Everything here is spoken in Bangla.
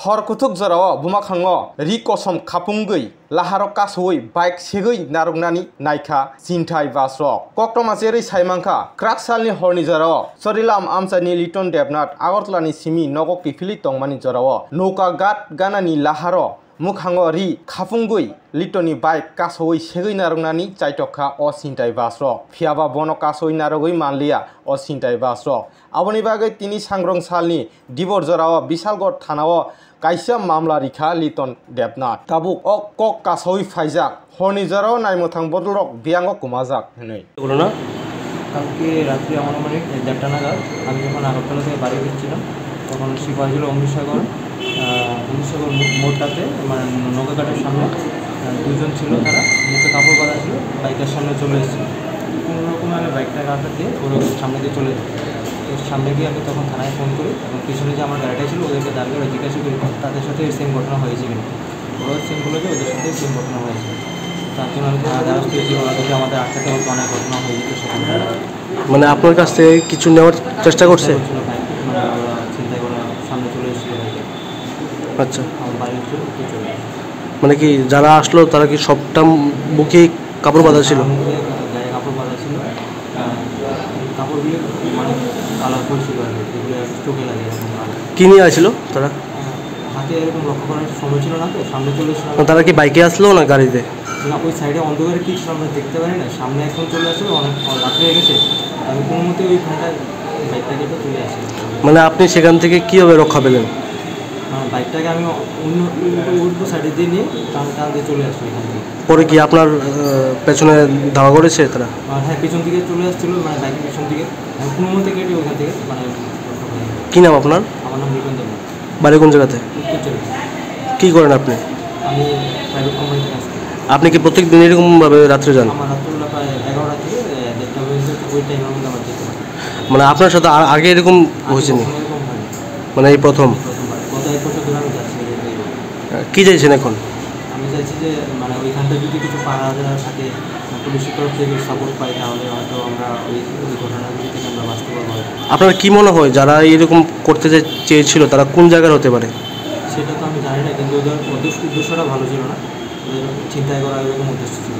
हर कुथुक जराव बुमाखांगो रि कसम खापुंगै लाहार कासोई बाइक सेगै नारुगनानि नायखा सिन्थाय बास्र कक्टमा जेरै साइमांखा क्राकसालनि हरनि जराव सरिलाम आमसानि लिटन देबनाथ आगरतलानि सिमी नगक पिफिलि तंमानि जराव नौका गाट गानानि लाहार मुखांगो रि खापुंगै लिटनि बाइक कासोई सेगै नारुगनानि चाइटका अ सिन्थाय बास्र फियाबा बन कासोई नारुगै मानलिया अ सिन्थाय बास्र आबनि बागै तिनि सांग्रं सालनि दिबर जराव विशालगढ़ थानाव काइसा मामला रिखा लिटन देबनाथ काबुक अक कक कासोई फाइजाक हरनि जराव नायमोथां बदलरक बियांग कुमाजाक हनै বলো না কালকে রাত্রি আনুমানিক 1:30টা নাগাদ আমি যখন আগরতলা থেকে বাড়ি ফিরছিলাম তখন সিপাহীজলা অমৃতসাগর মোড়টাতে মানে নৌকাঘাটের সামনে দুজন ছিল, তারা মুখে কাপড় বাঁধা ছিল, বাইকের সামনে চলে এসেছিল। কোনো রকম আমি বাইকটাকে আটকে দিয়ে ওর সামনে দিয়ে চলে যাই। তো সামনে গিয়ে আমি তখন থানায় ফোন করি এবং পিছনে যে আমার গাড়িটা ছিল ওদেরকে দাঁড়িয়ে ওরা জিজ্ঞাসা করি তাদের সাথে সেম ঘটনা হয়েছে কিনা। ওরা সেম বলে যে ওদের সাথে সেম ঘটনা হয়েছে। তার জন্য আমি থানা দ্বারস্থ হয়েছি। ওরা যদি আমাদের আটকাতে হতো অনেক ঘটনা হয়ে যেত সেখানে। মানে আপনার কাছ থেকে কিছু নেওয়ার চেষ্টা করছে? মানে ওরা চিন্তায় করে সামনে চলে এসেছিল বাইকে। আচ্ছা, আমার বাড়ির চলে চলে মানে কি যারা আসলো তারা কি সবটা বুকে কাপড় বাঁধা ছিল? গায়ে কাপড় বাঁধা ছিল, কাপড়গুলো মানে কালারফুল ছিল আর কি, যেগুলো চোখে লাগে। কি নিয়ে আসছিল তারা? হাতে এরকম লক্ষ্য করার সময় ছিল না, তো সামনে চলে এসেছিল। তারা কি বাইকে আসলো না গাড়িতে? না, ওই সাইডে অন্ধকারে কি আমরা দেখতে পারি না, সামনে এখন চলে আসলো, অনেক রাত্রে হয়ে গেছে। আমি কোনো মতে ওইখানটা বাইকটাকে তো চলে আসি। মানে আপনি সেখান থেকে কীভাবে রক্ষা পেলেন? বাইকটাকে আমি অন্য উল্টো সাইডে দিয়ে নিয়ে টান দিয়ে চলে আসলো এখান থেকে। পরে কি আপনার পেছনে ধাওয়া করেছে তারা? হ্যাঁ, পিছন দিকে চলে আসছিলো, মানে বাইকের পিছন দিকে। আমি কোনো মতে কেটে ওইখান থেকে মানে। কী নাম আপনার? আমার নাম লিটন দেব। বাড়ি কোন জায়গাতে? উত্তর চলে। কী করেন আপনি? আমি প্রাইভেট কোম্পানিতে কাজ করি। আপনি কি প্রত্যেক দিন এরকমভাবে রাত্রে যান? আমার রাত্রিবেলা প্রায় 11টা থেকে 1:30টা পর্যন্ত ওই টাইমের মধ্যে আমার যেতে পারি। মানে আপনার সাথে আগে এরকম হয়েছে না? এরকম হয়নি, মানে এই প্রথম? গত 1 বছর ধরে আমি যাচ্ছি। কী চাইছেন এখন? আমি চাইছি যে মানে ওইখানটা যদি কিছু পাড়া থাকে, পুলিশের তরফ থেকে সাপোর্ট পাই, তাহলে হয়তো আমরা ওই ঘটনাগুলি থেকে আমরা বাঁচতে পারবো। আপনার কী মনে হয় যারা এরকম করতে চেয়েছিল তারা কোন জায়গার হতে পারে? সেটা তো আমি জানি না, কিন্তু ওদের উদ্দেশ্যটা ভালো ছিল না, ওদের চিন্তায় করা এরকম উদ্দেশ্য ছিল।